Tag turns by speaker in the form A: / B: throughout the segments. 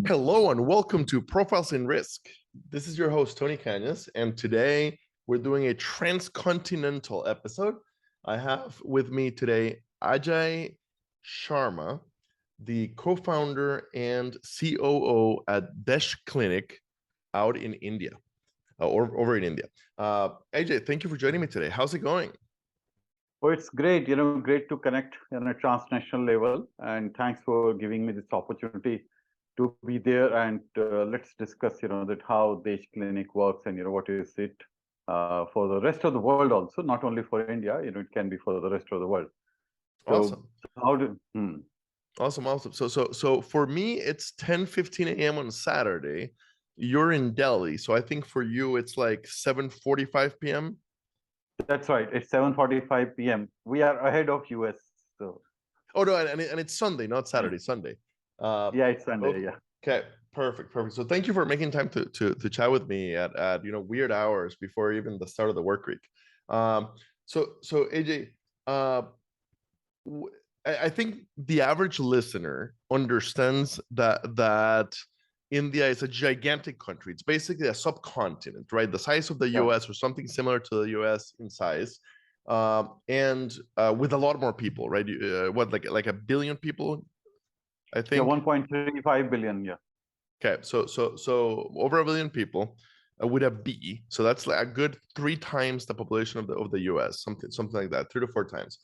A: Hello and welcome to Profiles in Risk. This is your host, Tony Cañas, and today we're doing a transcontinental episode. I have with me today Ajay Sharma, the co-founder and COO at DESH Clinic out in India, or over in India. Ajay, thank you for joining me today. How's it going?
B: Oh, it's great, great to connect on a transnational level. And thanks for giving me this opportunity to be there. And let's discuss, that how DESH Clinic works and, what is it for the rest of the world also, not only for India, it can be for the rest of the world.
A: Awesome.
B: So how do...
A: Awesome. So for me, it's 10:15 a.m. on Saturday. You're in Delhi, so I think for you it's like 7:45 p.m.
B: That's right. It's 7:45 p.m. We are ahead of US. So.
A: Oh no, and it's Sunday, not Saturday. Sunday.
B: Yeah, it's Sunday.
A: Okay.
B: Yeah.
A: Okay. Perfect. So thank you for making time to chat with me at weird hours before even the start of the work week. So AJ, I think the average listener understands that India is a gigantic country. It's basically a subcontinent, right? The size of the US or something similar to the US in size, and with a lot more people, right? What, like a billion people, I think?
B: Yeah, 1.35 billion, yeah.
A: Okay, so over a billion people with a B. So that's like a good 3 times the population of the US, something like that, 3 to 4 times.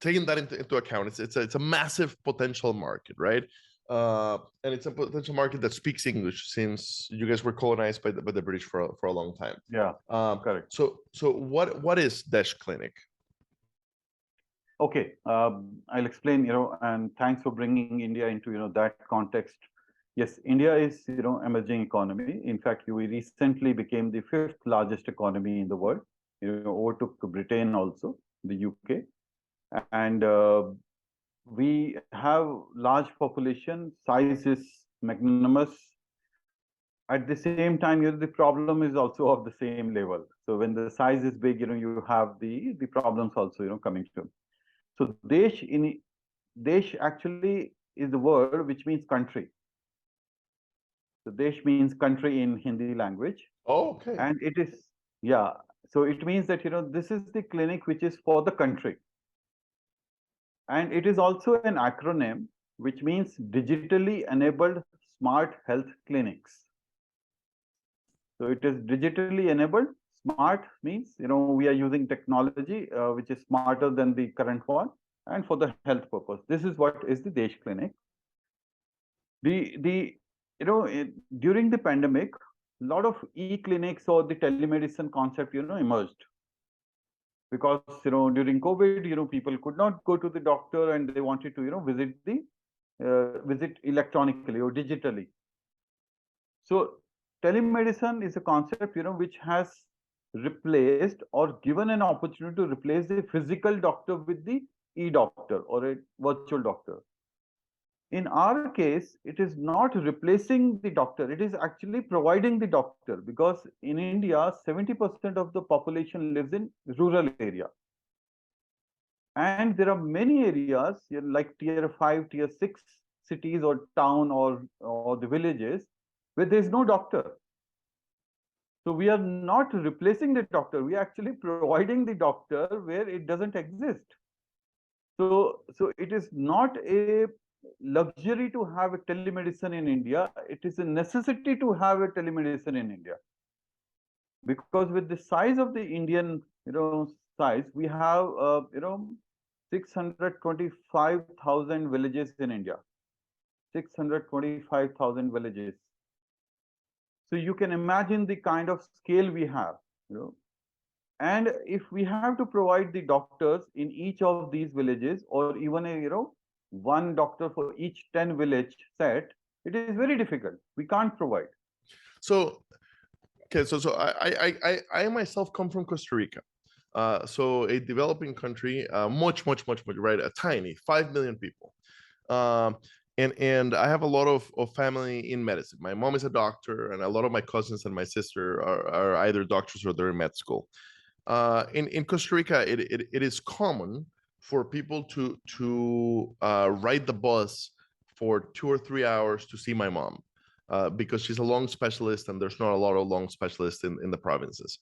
A: Taking that into account, it's a massive potential market, right? And it's a potential market that speaks English, since you guys were colonized by the British for a long time.
B: Yeah, correct.
A: So what is DESH Clinic?
B: Okay, I'll explain. And thanks for bringing India into that context. Yes, India is emerging economy. In fact, we recently became the 5th largest economy in the world. Overtook Britain also, the UK. And we have large population, size is magnanimous. At the same time, the problem is also of the same level. So when the size is big, you have the problems also, coming to. So Desh actually is the word which means country. So Desh means country in Hindi language.
A: Oh, okay.
B: And it is, yeah. So it means that, this is the clinic which is for the country. And it is also an acronym which means digitally enabled smart health clinics. So it is digitally enabled. Smart means, we are using technology which is smarter than the current one, and for the health purpose. This is what is the DESH Clinic. During the pandemic, a lot of e-clinics or the telemedicine concept, emerged. Because, during COVID, people could not go to the doctor and they wanted to, visit electronically or digitally. So telemedicine is a concept, which has replaced or given an opportunity to replace the physical doctor with the e-doctor or a virtual doctor. In our case, it is not replacing the doctor. It is actually providing the doctor, because in India, 70% of the population lives in rural area. And there are many areas like tier 5, tier 6 cities or town or the villages where there is no doctor. So we are not replacing the doctor. We are actually providing the doctor where it doesn't exist. So it is not a luxury to have a telemedicine in India. It is a necessity to have a telemedicine in India. Because with the size of the Indian, size, we have, 625,000 villages in India. 625,000 villages. So you can imagine the kind of scale we have, And if we have to provide the doctors in each of these villages, or even a, one doctor for each 10 village set, it is very difficult. We can't provide.
A: So, okay, so I myself come from Costa Rica. So a developing country, much, right? A tiny 5 million people. And I have a lot of family in medicine. My mom is a doctor, and a lot of my cousins and my sister are either doctors or they're in med school. In Costa Rica, it is common for people to ride the bus for 2 or 3 hours to see my mom, because she's a lung specialist and there's not a lot of lung specialists in the provinces.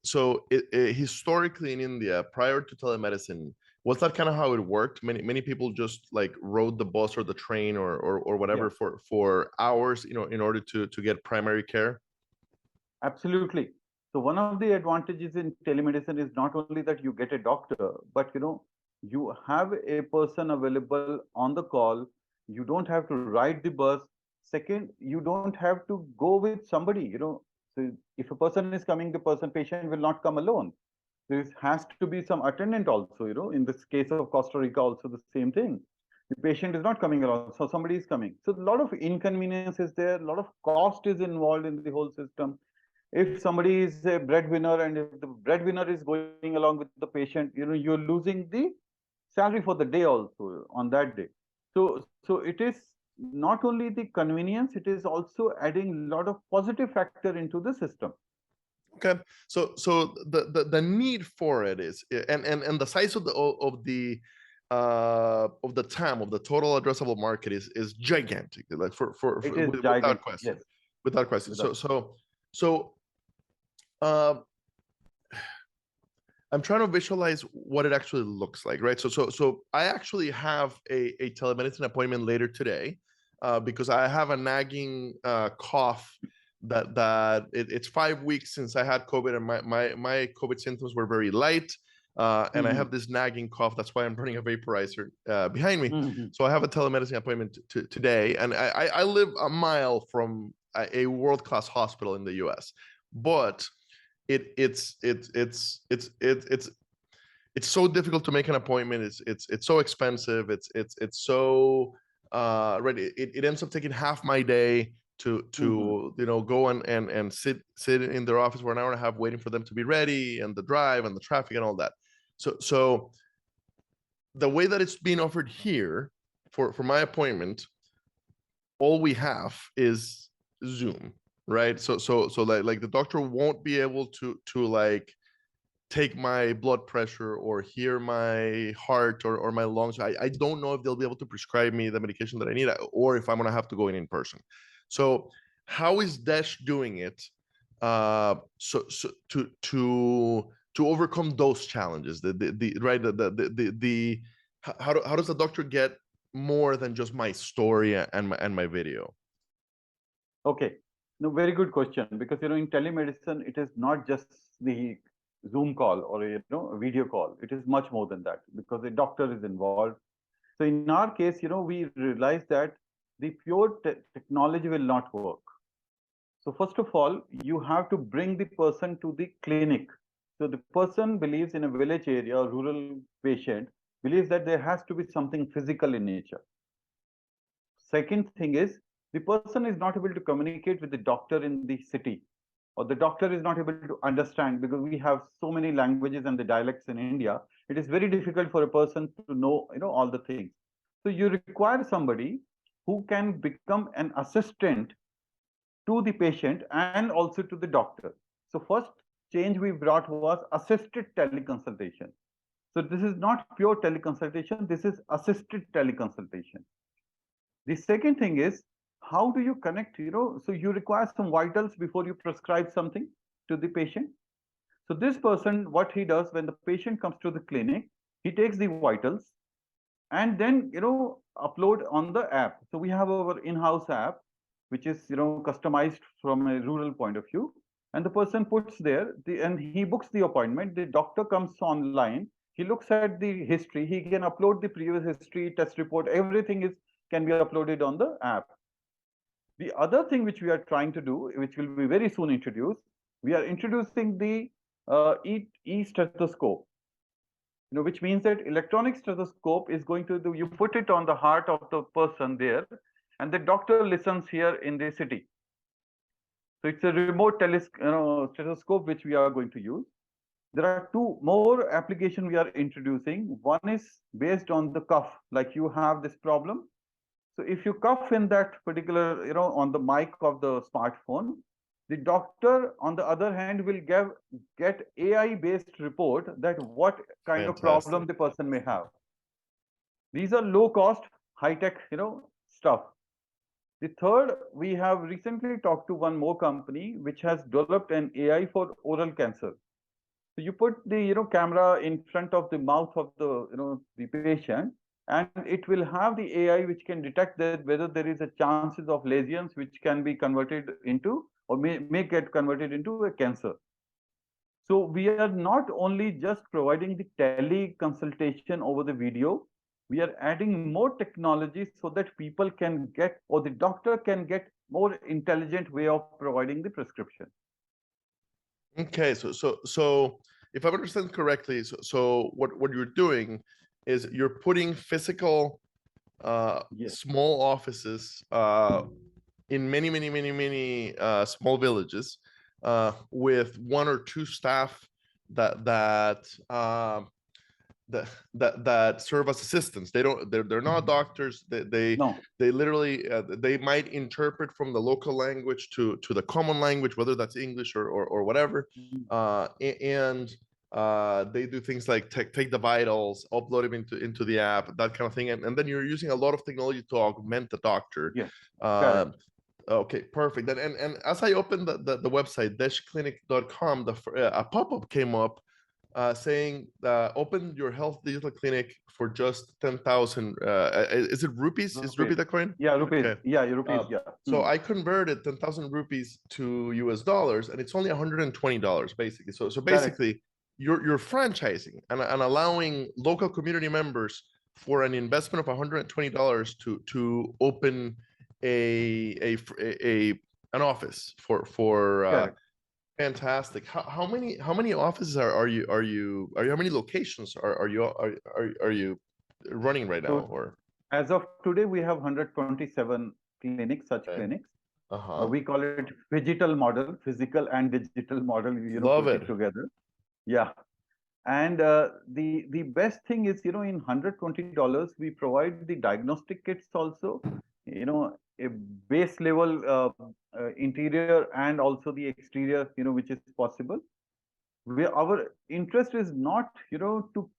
A: So historically in India, prior to telemedicine, was that kind of how it worked? Many people just like rode the bus or the train or whatever
B: Yeah,
A: for hours, in order to get primary care.
B: absolutely. So one of the advantages in telemedicine is not only that you get a doctor, but you have a person available on the call. You don't have to ride the bus. Second, you don't have to go with somebody. So if a person is coming, the patient will not come alone. There has to be some attendant also. In this case of Costa Rica, also the same thing. The patient is not coming along, so somebody is coming. So a lot of inconvenience is there, a lot of cost is involved in the whole system. If somebody is a breadwinner and if the breadwinner is going along with the patient, you're losing the salary for the day also on that day. So it is not only the convenience, it is also adding a lot of positive factor into the system.
A: Okay, so the need for it is, and the size of the TAM, of the total addressable market, is gigantic, like
B: It is
A: without
B: gigantic,
A: question,
B: yes.
A: without question.
B: Without.
A: So uh, I'm trying to visualize what it actually looks like, right? So I actually have a telemedicine appointment later today, because I have a nagging cough that it's 5 weeks since I had COVID, and my COVID symptoms were very light. And I have this nagging cough. That's why I'm running a vaporizer behind me. So I have a telemedicine appointment today, and I live a mile from a world-class hospital in the US, but it's so difficult to make an appointment. It's so expensive. It's so right. It ends up taking half my day to go and sit in their office for an hour and a half waiting for them to be ready, and the drive and the traffic and all that. So the way that it's being offered here for my appointment, all we have is Zoom, right? So like the doctor won't be able to like take my blood pressure or hear my heart or my lungs. I don't know if they'll be able to prescribe me the medication that I need, or if I'm going to have to go in person. So how is DESH doing it so to overcome those challenges? How does the doctor get more than just my story and my video?
B: Okay. No, very good question, because in telemedicine, it is not just the Zoom call or a video call. It is much more than that, because a doctor is involved. So in our case, we realized that the pure technology will not work. So first of all, you have to bring the person to the clinic. So the person believes in a village area, or rural patient believes that there has to be something physical in nature. Second thing is, the person is not able to communicate with the doctor in the city, or the doctor is not able to understand, because we have so many languages and the dialects in India. It is very difficult for a person to know, all the things. So you require somebody who can become an assistant to the patient and also to the doctor. So first change we brought was assisted teleconsultation. So this is not pure teleconsultation, this is assisted teleconsultation. The second thing is, how do you connect, so you require some vitals before you prescribe something to the patient. So this person, what he does when the patient comes to the clinic, he takes the vitals and then, upload on the app. So we have our in-house app, which is, customized from a rural point of view. And the person puts there, and he books the appointment. The doctor comes online. He looks at the history. He can upload the previous history, test report. Everything can be uploaded on the app. The other thing which we are trying to do, which will be very soon introduced, we are introducing the e-stethoscope, which means that electronic stethoscope is going to do, you put it on the heart of the person there, and the doctor listens here in the city. So it's a remote stethoscope which we are going to use. There are two more applications we are introducing. One is based on the cough, like you have this problem. So if you cough in that particular, on the mic of the smartphone, The doctor, on the other hand, will get AI-based report that what kind of problem
A: Fantastic.
B: the person may have. These are low cost, high tech, stuff. The third, we have recently talked to one more company which has developed an AI for oral cancer. So you put the camera in front of the mouth of the the patient, and it will have the AI which can detect that whether there is a chances of lesions which can be converted into or may get converted into a cancer. So we are not only just providing the tele consultation over the video, we are adding more technology so that people can get or the doctor can get more intelligent way of providing the prescription.
A: Okay, so if I understand correctly, so what you're doing is you're putting physical
B: Yes.
A: small offices in many small villages with one or two staff that serve as assistants. They're not doctors.
B: No.
A: They literally they might interpret from the local language to the common language, whether that's English or whatever. And they do things like take the vitals, upload them into the app, that kind of thing. And then you're using a lot of technology to augment the doctor.
B: Yes.
A: Um, okay, perfect. And as I opened the website, deshclinic.com, a pop-up came up saying open your health digital clinic for just 10,000. Is it rupees? Is rupee the coin?
B: Yeah, rupees.
A: Okay.
B: Yeah, rupees. Yeah.
A: So I converted 10,000 rupees to US dollars, and it's only $120 basically. So basically, you're franchising and allowing local community members for an investment of $120 to open an office for fantastic. How many offices are you how many locations are you running right now?
B: So
A: Or
B: as of today, we have 127 clinics, such
A: okay.
B: clinics.
A: Uh-huh.
B: We call it digital model, physical and digital model,
A: Love
B: put
A: it.
B: it together. Yeah. And the best thing is, in $120, we provide the diagnostic kits also, a base level interior and also the exterior, which is possible. Our interest is not, to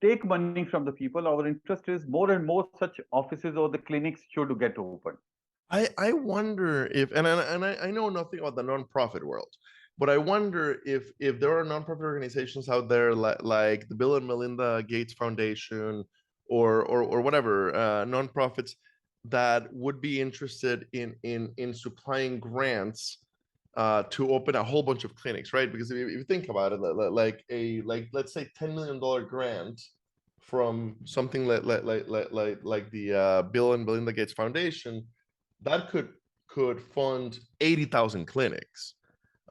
B: take money from the people. Our interest is more and more such offices or the clinics should get open.
A: I wonder if I know nothing about the nonprofit world, but I wonder if there are nonprofit organizations out there like the Bill and Melinda Gates Foundation or whatever nonprofits that would be interested in supplying grants to open a whole bunch of clinics, right? Because if you think about it, like let's say $10 million grant from something like the Bill and Melinda Gates Foundation, that could fund 80,000 clinics,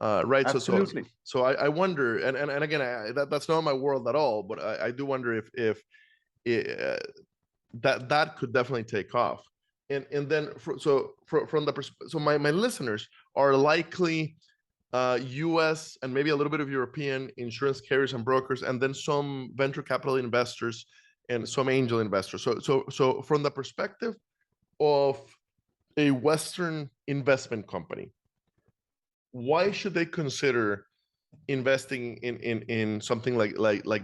A: right?
B: Absolutely.
A: So I wonder, and again, that's not my world at all, but I do wonder if that could definitely take off. And then from the so my listeners are likely US and maybe a little bit of European insurance carriers and brokers, and then some venture capital investors and some angel investors. So from the perspective of a Western investment company, why should they consider investing in something like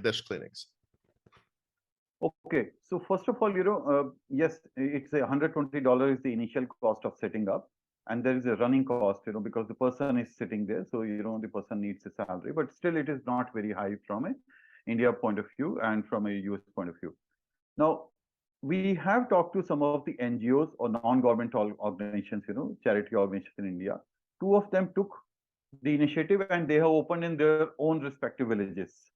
A: DESH Clinics?
B: Okay, so first of all, yes, it's $120 is the initial cost of setting up, and there is a running cost, because the person is sitting there, so the person needs a salary, but still it is not very high from a India point of view and from a US point of view. Now, we have talked to some of the NGOs or non-governmental organizations, charity organizations in India. Two of them took the initiative and they have opened in their own respective villages.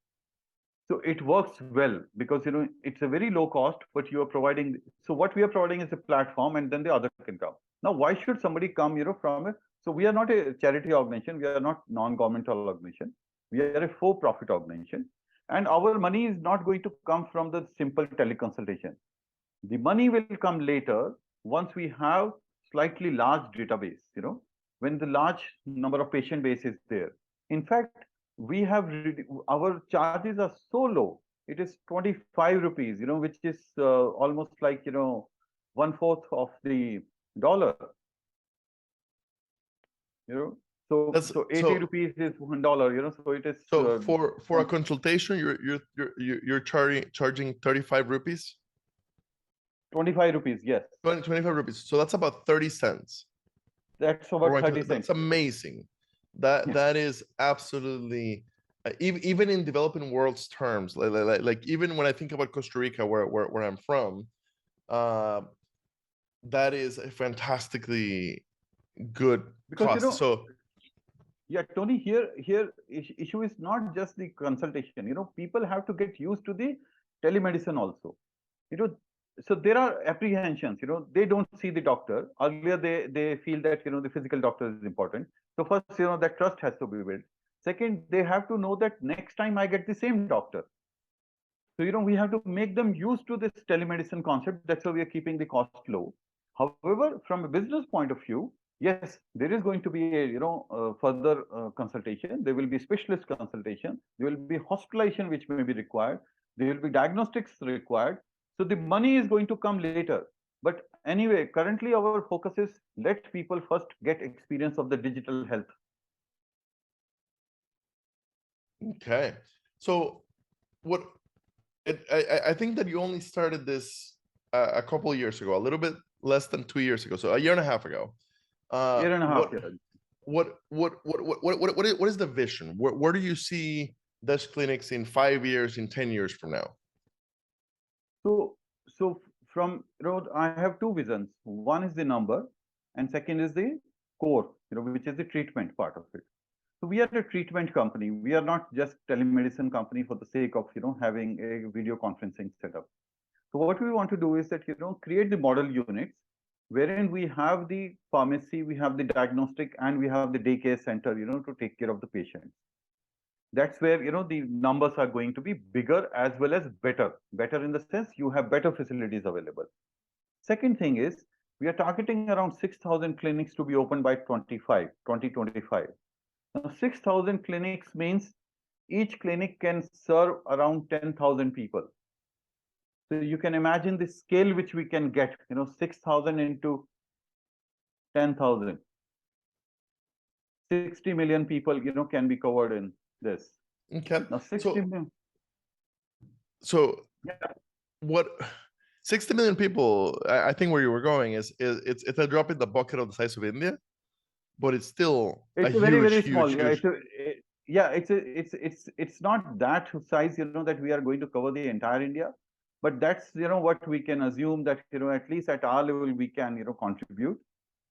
B: So it works well because it's a very low cost, but you are providing. So what we are providing is a platform, and then the other can come. Now, why should somebody come, from it? So we are not a charity organization. We are not non-governmental organization. We are a for-profit organization, and our money is not going to come from the simple teleconsultation. The money will come later once we have slightly large database. When the large number of patient base is there. In fact, we have our charges are so low. It is 25 rupees, which is almost like 1/4 of the dollar. So
A: That's
B: so 80
A: so
B: rupees is $1, so it is
A: so for a consultation, you're charging 35 rupees,
B: 25 rupees. Yes,
A: 25 rupees. So that's about 30 cents.
B: that's
A: All
B: about
A: right,
B: 30
A: that's
B: cents.
A: amazing.
B: Yeah.
A: That is absolutely even in developing world's terms, like even when I think about Costa Rica, where I'm from, uh, that is a fantastically good
B: Because
A: cost. So
B: yeah, Tony, issue is not just the consultation. People have to get used to the telemedicine also. You know, so there are apprehensions. They don't see the doctor. Earlier, they feel that the physical doctor is important. So first, that trust has to be built. Second, they have to know that next time I get the same doctor. So, we have to make them used to this telemedicine concept. That's why we are keeping the cost low. However, from a business point of view, yes, there is going to be a, further consultation. There will be specialist consultation. There will be hospitalization, which may be required. There will be diagnostics required. So the money is going to come later. But anyway, currently our focus is let people first get experience of the digital health.
A: okay, so what I think that you only started this a couple of years ago, a little bit less than 2 years ago, so a year and a half ago.
B: Year and a half. Yeah.
A: What is the vision? Where do you see DESH Clinics in 5 years, in 10 years from now?
B: So from I have two visions. One is the number, and second is the core, which is the treatment part of it. So we are a treatment company. We are not just telemedicine company for the sake of having a video conferencing setup. So what we want to do is that create the model units wherein we have the pharmacy, we have the diagnostic, and we have the daycare center, to take care of the patient. That's where the numbers are going to be bigger as well as better in the sense you have better facilities available. Second thing is we are targeting around 6,000 clinics to be opened by 2025. Now 6,000 clinics means each clinic can serve around 10,000 people. So you can imagine the scale which we can get, 6,000 into 10,000. 60 million people, can be covered in this.
A: Okay.
B: Now 60 million.
A: So
B: Yeah.
A: what 60 million people, I think where you were going is it's a drop in the bucket of the size of India, but it's still
B: It's
A: a
B: a very, very
A: huge,
B: small.
A: huge,
B: Yeah,
A: huge.
B: it's not that size, that we are going to cover the entire India. But that's what we can assume that at least at our level we can contribute.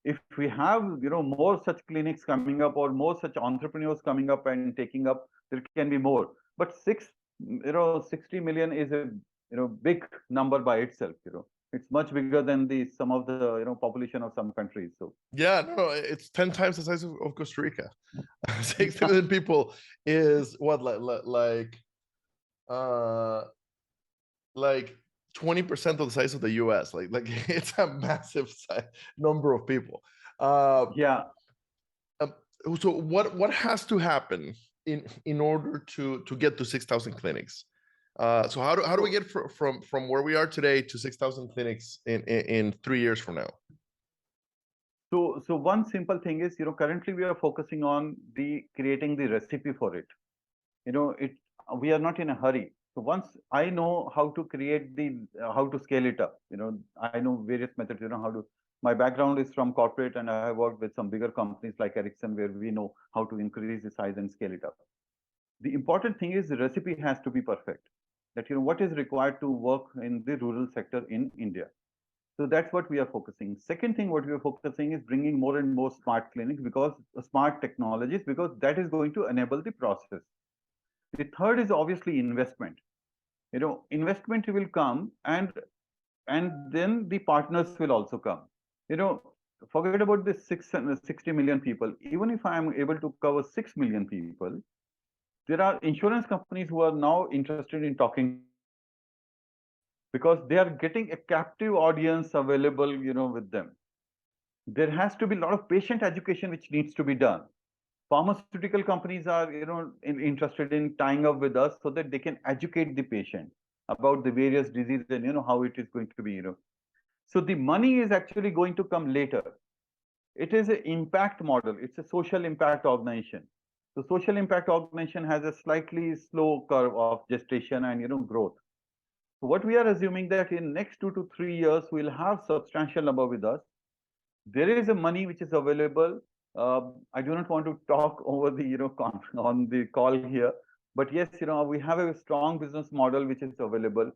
B: If we have more such clinics coming up or more such entrepreneurs coming up and taking up, there can be more. But 60 million is a big number by itself. It's much bigger than the some of the population of some countries. So
A: Yeah, no, it's 10 times the size of Costa Rica. 60 million people is what, like 20% of the size of the US. Like it's a massive number of people.
B: yeah.
A: So what has to happen in order to get to 6,000 clinics? So how do we get from where we are today to 6,000 clinics in 3 years from now?
B: So one simple thing is, currently we are focusing on creating the recipe for it. We are not in a hurry. So once I know how to create how to scale it up, I know various methods, how to. My background is from corporate, and I have worked with some bigger companies like Ericsson, where we know how to increase the size and scale it up. The important thing is the recipe has to be perfect. That what is required to work in the rural sector in India. So that's what we are focusing. Second thing, what we are focusing is bringing more and more smart clinics, because smart technologies, because that is going to enable the process. The third is obviously investment. Investment will come, and then the partners will also come. Forget about the 60 million people. Even if I am able to cover 6 million people, there are insurance companies who are now interested in talking, because they are getting a captive audience available, with them. There has to be a lot of patient education which needs to be done. Pharmaceutical companies are, interested in tying up with us so that they can educate the patient about the various diseases and how it is going to be. So the money is actually going to come later. It is an impact model. It's a social impact organization. The social impact organization has a slightly slow curve of gestation and growth. So what we are assuming that in next 2 to 3 years we'll have substantial number with us. There is a money which is available. I do not want to talk over the on the call here, but yes, we have a strong business model which is available.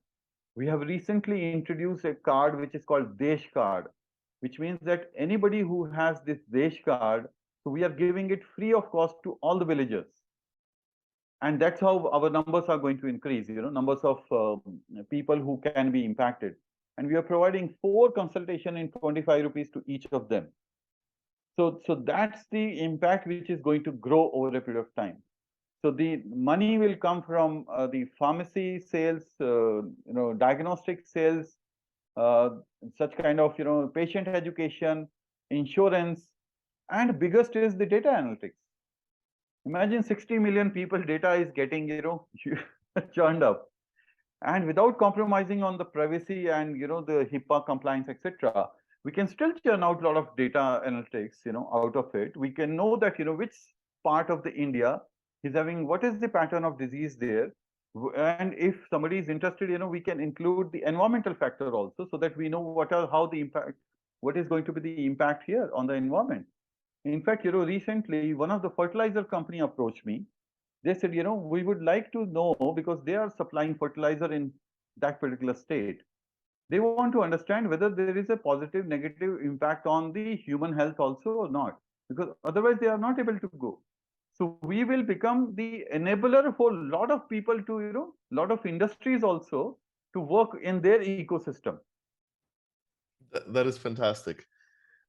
B: We have recently introduced a card which is called DESH card, which means that anybody who has this DESH card, so we are giving it free of cost to all the villagers. And that's how our numbers are going to increase, numbers of people who can be impacted. And we are providing 4 consultation in 25 rupees to each of them. So that's the impact which is going to grow over a period of time. So the money will come from the pharmacy sales, diagnostic sales, such kind of patient education, insurance, and biggest is the data analytics. Imagine 60 million people data is getting churned up, and without compromising on the privacy and the HIPAA compliance, etc. We can still churn out a lot of data analytics out of it. We can know that which part of the India is having, what is the pattern of disease there. And if somebody is interested, we can include the environmental factor also, so that we know what is going to be the impact here on the environment. In fact, recently one of the fertilizer company approached me. They said, we would like to know, because they are supplying fertilizer in that particular state. They want to understand whether there is a positive, negative impact on the human health also or not, because otherwise they are not able to go. So we will become the enabler for a lot of people to, lot of industries also to work in their ecosystem.
A: That is fantastic.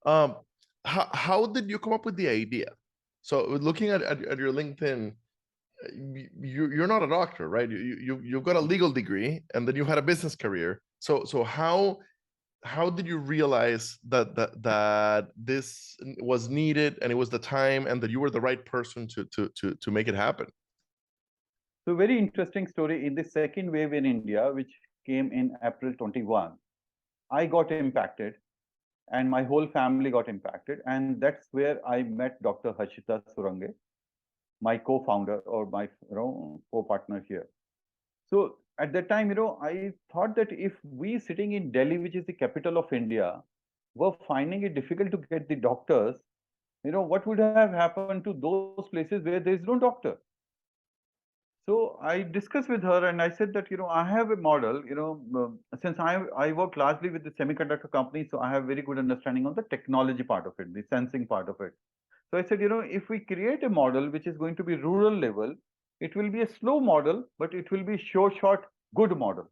A: How did you come up with the idea? So looking at your LinkedIn, you're not a doctor, right? You've got a legal degree, and then you had a business career. So how did you realize that this was needed, and it was the time, and that you were the right person to make it happen?
B: So very interesting story. In the second wave in India, which came in April 21, I got impacted, and my whole family got impacted, and that's where I met Dr. Harshita Surange, my co-founder or my co-partner here. So at that time, I thought that if we sitting in Delhi, which is the capital of India, were finding it difficult to get the doctors, what would have happened to those places where there is no doctor? So I discussed with her, and I said that, I have a model, since I work largely with the semiconductor company, so I have very good understanding of the technology part of it, the sensing part of it. So I said, if we create a model which is going to be rural level, it will be a slow model, but it will be short, good model.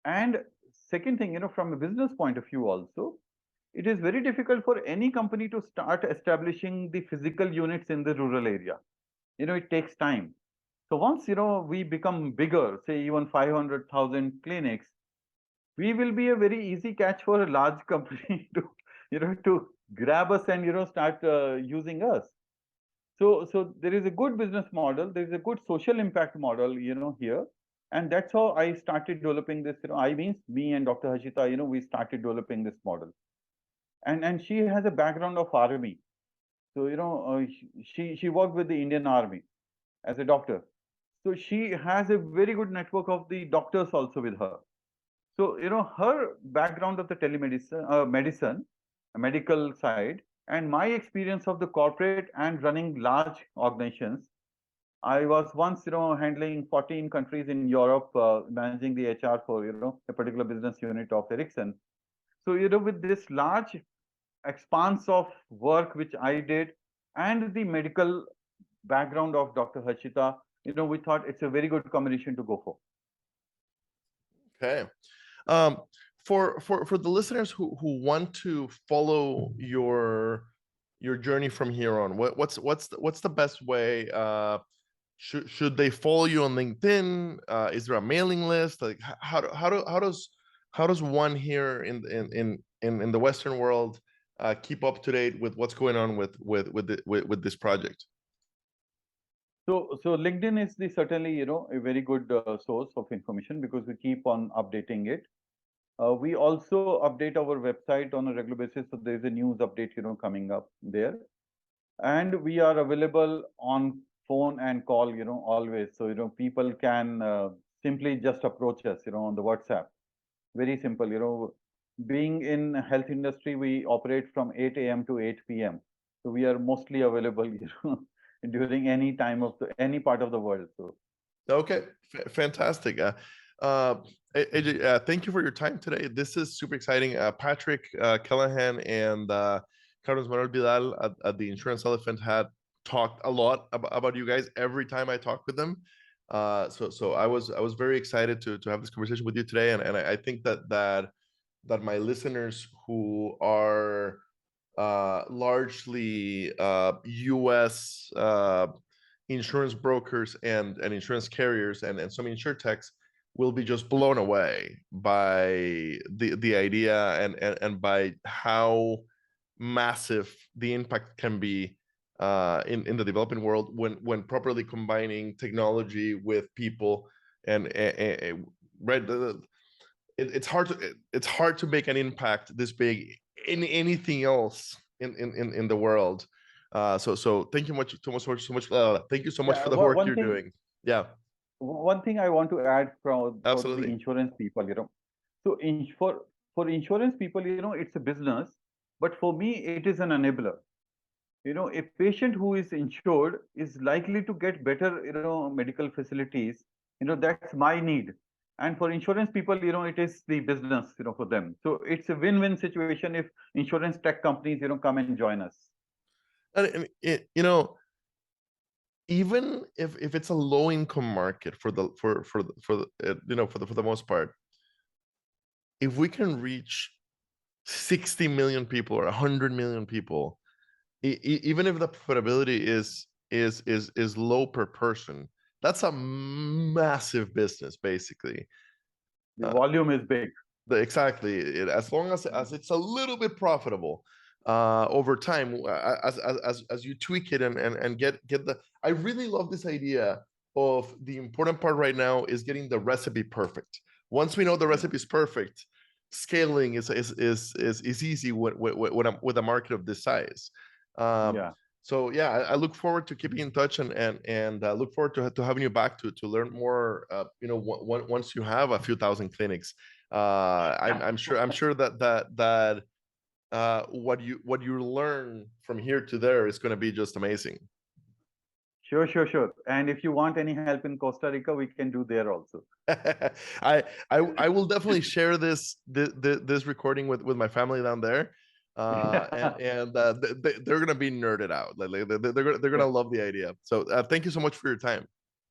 B: And second thing, from a business point of view also, it is very difficult for any company to start establishing the physical units in the rural area. It takes time. So once, we become bigger, say even 500,000 clinics, we will be a very easy catch for a large company to, to grab us and, start using us. So there is a good business model. There is a good social impact model, here. And that's how I started developing this, I means me and Dr. Harshita, we started developing this model. And she has a background of army. So, she worked with the Indian Army as a doctor. So she has a very good network of the doctors also with her. So, her background of the telemedicine, medicine, medical side, and my experience of the corporate and running large organizations. I was once, handling 14 countries in Europe, managing the HR for, a particular business unit of Ericsson. So, with this large expanse of work which I did, and the medical background of Dr. Harshita, we thought it's a very good combination to go for.
A: Okay. For the listeners who want to follow your journey from here on, what's the best way? Should they follow you on LinkedIn? Is there a mailing list? Like how does one here in the Western world keep up to date with what's going on with this project?
B: So LinkedIn is certainly a very good source of information, because we keep on updating it. We also update our website on a regular basis, so there is a news update, coming up there. And we are available on phone and call, always. So, people can simply just approach us, on the WhatsApp. Very simple, being in health industry, we operate from 8 a.m. to 8 p.m. So we are mostly available, during any time of any part of the world. So
A: Okay, fantastic. AJ, thank you for your time today. This is super exciting. Patrick Callahan and Carlos Manuel Vidal at the Insurance Elephant had talked a lot about you guys every time I talked with them. So I was very excited to have this conversation with you today, and I think that my listeners who are largely US insurance brokers and insurance carriers and some insurtechs will be just blown away by the idea and by how massive the impact can be in the developing world when properly combining technology with people and right. It's hard to make an impact this big in anything else in the world. So thank you so much. Thank you so much
B: yeah,
A: for the work
B: one
A: you're
B: thing,
A: doing. Yeah,
B: I want to add for the
A: absolutely.
B: insurance people, So for insurance people, it's a business, but for me, it is an enabler. A patient who is insured is likely to get better, medical facilities. That's my need. And for insurance people, it is the business, for them. So it's a win-win situation if insurance tech companies, come and join us.
A: And even if it's a low income market for the most part, if we can reach 60 million people or 100 million people, even if the profitability is low per person, that's a massive business basically.
B: The volume is big.
A: Exactly. As long as it's a little bit profitable over time, as you tweak it and get the. I really love this idea of the important part right now is getting the recipe perfect. Once we know the recipe is perfect, scaling is easy with a market of this size.
B: Yeah.
A: So yeah, I look forward to keeping in touch and look forward to having you back to learn more. Once you have a few thousand clinics, I'm sure that what you learn from here to there is going to be just amazing.
B: Sure. And if you want any help in Costa Rica, we can do there also.
A: I will definitely share this recording with my family down there. They're gonna be nerded out. They're gonna love the idea. So thank you so much for your time.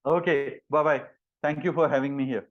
B: Okay, bye bye. Thank you for having me here.